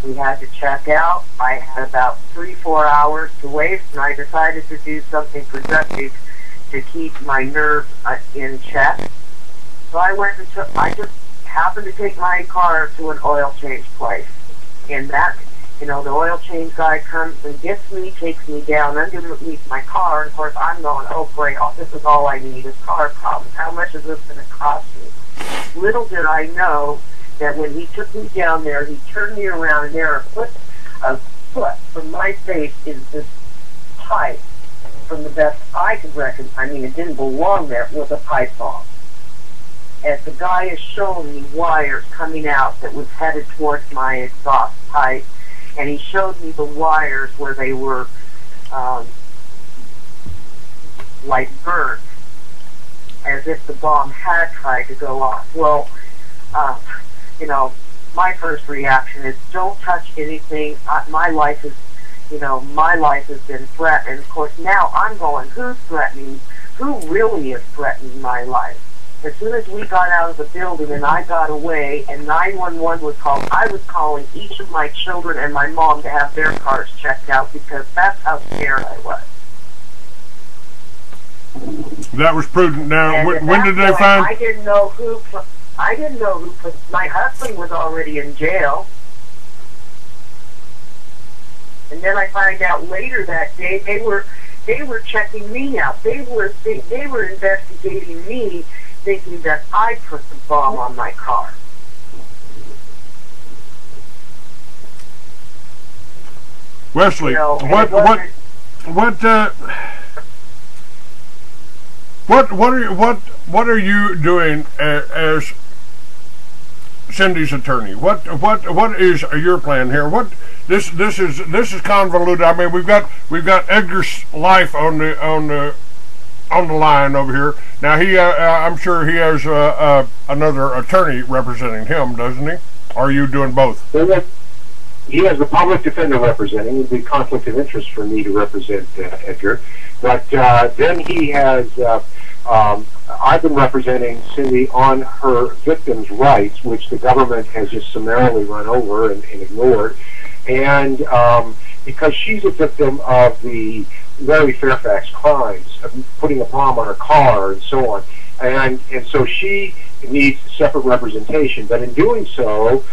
We had to check out. I had about 3-4 hours to waste, and I decided to do something productive to keep my nerves in check. So I just happened to take my car to an oil change place. And that, the oil change guy comes and gets me, takes me down underneath my car, and of course I'm going, oh great, this is all I need is car problems. How much is this going to cost me? Little did I know that when he took me down there, he turned me around, and there a foot from my face is this pipe, from the best I could reckon. I mean, it didn't belong there, with a pipe bomb. As the guy is showing me wires coming out that was headed towards my exhaust pipe, and he showed me the wires where they were like burnt, as if the bomb had tried to go off. Well, my first reaction is don't touch anything. My life has been threatened. Of course, now I'm going, who's threatening? Who really is threatening my life? As soon as we got out of the building and I got away and 911 was called, I was calling each of my children and my mom to have their cars checked out because that's how scared I was. That was prudent. Now, when did they find? I didn't know who put. My husband was already in jail, and then I find out later that day they were checking me out. They were investigating me, thinking that I put the bomb on my car. Wesley, what are you doing as Cindy's attorney? What is your plan here? This is convoluted. I mean, we've got Edgar's life on the line over here. Now I'm sure he has another attorney representing him, doesn't he? Or are you doing both? He has the public defender representing. It would be conflict of interest for me to represent Edgar. But then he has, I've been representing Cindy on her victim's rights, which the government has just summarily run over and ignored. And because she's a victim of the Larry Fairfax crimes, of putting a bomb on her car and so on. And so she needs separate representation. But in doing so,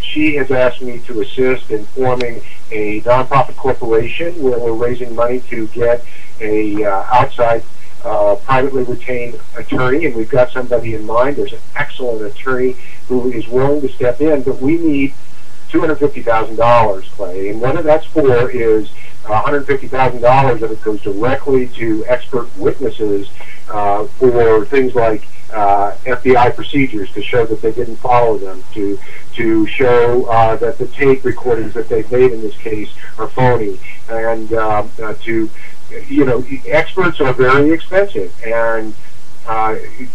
she has asked me to assist in forming a nonprofit corporation where we're raising money to get a outside privately retained attorney, and we've got somebody in mind. There's an excellent attorney who is willing to step in, but we need $250,000, Clay, and what that's for is $150,000 of it goes directly to expert witnesses for things like FBI procedures, to show that they didn't follow them, to show that the tape recordings that they've made in this case are phony, and experts are very expensive, and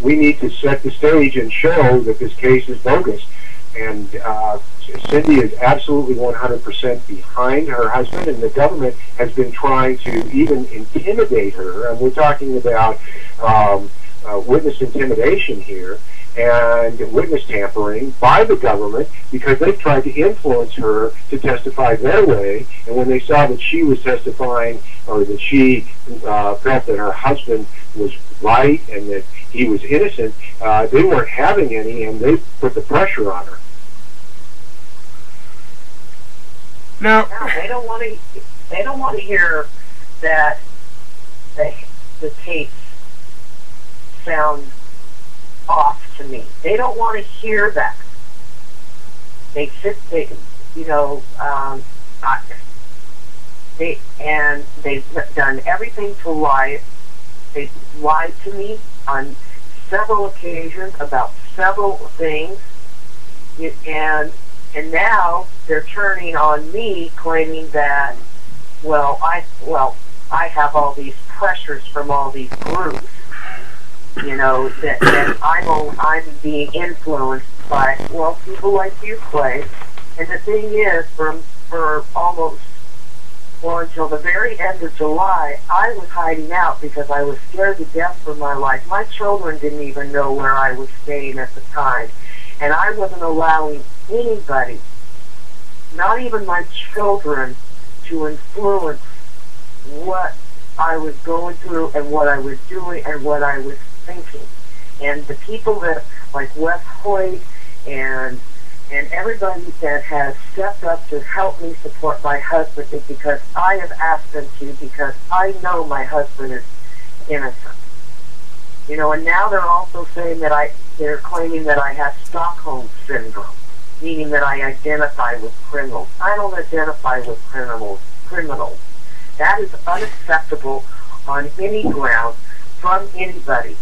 we need to set the stage and show that this case is bogus. And Cindy is absolutely 100% behind her husband, and the government has been trying to even intimidate her. And we're talking about witness intimidation here and witness tampering by the government, because they've tried to influence her to testify their way. And when they saw that she was testifying, or that she felt that her husband was right and that he was innocent, they weren't having any, and they put the pressure on her. Now, they don't want to hear that the tapes sound off to me. They don't want to hear that. They've done everything to lie. They've lied to me on several occasions about several things, and now they're turning on me, claiming that, I have all these pressures from all these groups, that I'm being influenced by, people like you, Clay. And the thing is, for almost, until the very end of July, I was hiding out because I was scared to death for my life. My children didn't even know where I was staying at the time, and I wasn't allowing anybody not even my children, to influence what I was going through and what I was doing and what I was thinking. And the people that, like Hoyt and everybody that has stepped up to help me support my husband is because I have asked them to, because I know my husband is innocent. You know, and now they're also saying that they're claiming that I have Stockholm Syndrome, meaning that I identify with criminals. I don't identify with criminals. That is unacceptable on any ground from anybody.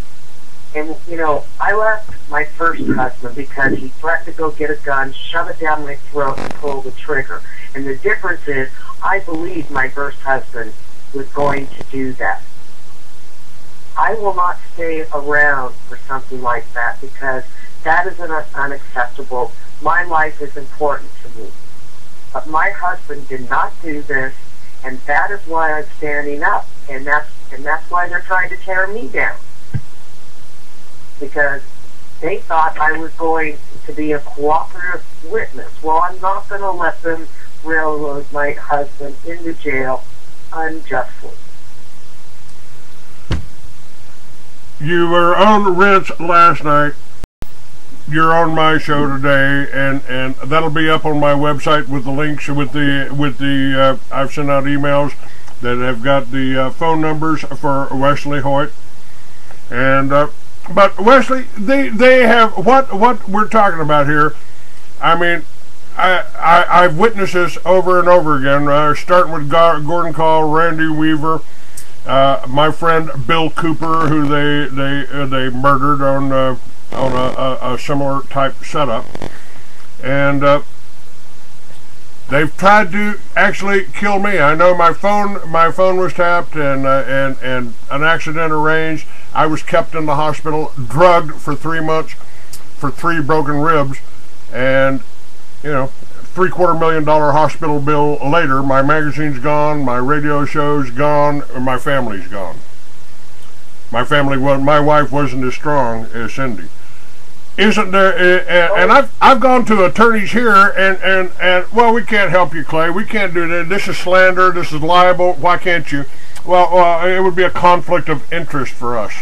And, you know, I left my first husband because he threatened to go get a gun, shove it down my throat, and pull the trigger. And the difference is, I believed my first husband was going to do that. I will not stay around for something like that because that is unacceptable. My life is important to me. But my husband did not do this, and that is why I'm standing up. And that's why they're trying to tear me down. Because they thought I was going to be a cooperative witness. Well, I'm not going to let them railroad my husband into jail unjustly. You were on Rents last night. You're on my show today, and that'll be up on my website with the links with the I've sent out emails that have got the phone numbers for Wesley Hoyt. And but Wesley, they have what we're talking about here. I mean, I've witnessed this over and over again. Starting with Gordon Call, Randy Weaver, my friend Bill Cooper, who they murdered on a similar type setup, and they've tried to actually kill me. I know my phone was tapped and an accident arranged. I was kept in the hospital, drugged for 3 months for 3 broken ribs, and you know, $750,000 hospital bill later. My magazine's gone, my radio show's gone, and my family's gone. My wife wasn't as strong as Cindy. Isn't there? And I've gone to attorneys here, and well, we can't help you, Clay. We can't do that. This is slander. This is libel. Why can't you? Well, it would be a conflict of interest for us.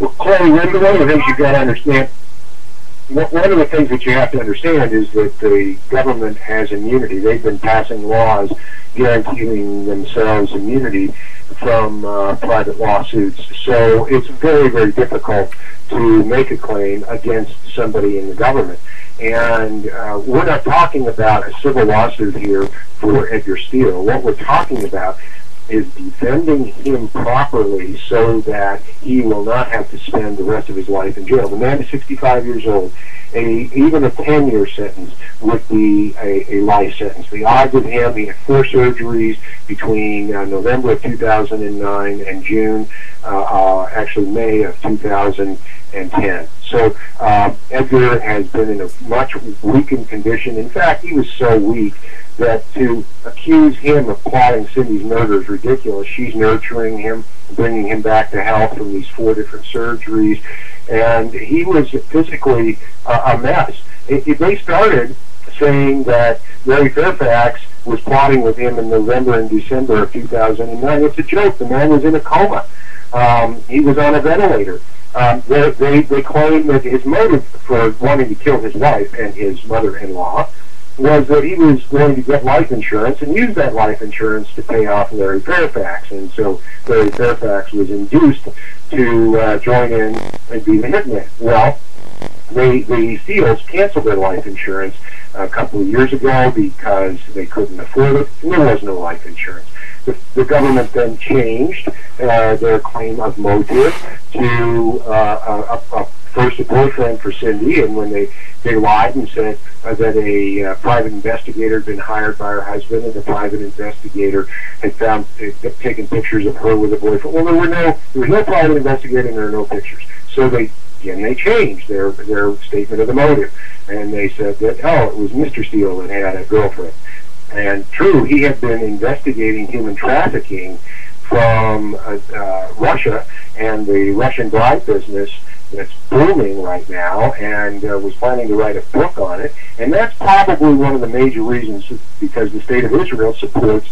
Well, Clay, one of the things you've got to understand. One of the things that you have to understand is that the government has immunity. They've been passing laws guaranteeing themselves immunity from private lawsuits. So it's very, very difficult to make a claim against somebody in the government. And we're not talking about a civil lawsuit here for Edgar Steele. What we're talking about is defending him properly so that he will not have to spend the rest of his life in jail. The man is 65 years old. Even a 10-year sentence would be a life sentence. The odds of him, he had 4 surgeries between November of 2009 and June, actually May of 2010. So Edgar has been in a much weakened condition. In fact, he was so weak that to accuse him of plotting Cindy's murder is ridiculous. She's nurturing him, bringing him back to health from these 4 different surgeries, and he was physically a mess. They started saying that Mary Fairfax was plotting with him in November and December of 2009. It's a joke. The man was in a coma. He was on a ventilator. They claim that his motive for wanting to kill his wife and his mother-in-law was that he was going to get life insurance and use that life insurance to pay off Larry Fairfax. And so Larry Fairfax was induced to join in and be the hitman. Well, the Steeles canceled their life insurance a couple of years ago because they couldn't afford it, and there was no life insurance. The government then changed their claim of motive to first a boyfriend for Cindy, and when they lied and said that a private investigator had been hired by her husband, and the private investigator had taken pictures of her with a boyfriend. Well, there was no private investigator, and there were no pictures. So they changed their statement of the motive, and they said that, oh, it was Mr. Steele that had a girlfriend. And true, he had been investigating human trafficking from Russia and the Russian bride business that's booming right now, and was planning to write a book on it. And that's probably one of the major reasons, because the state of Israel supports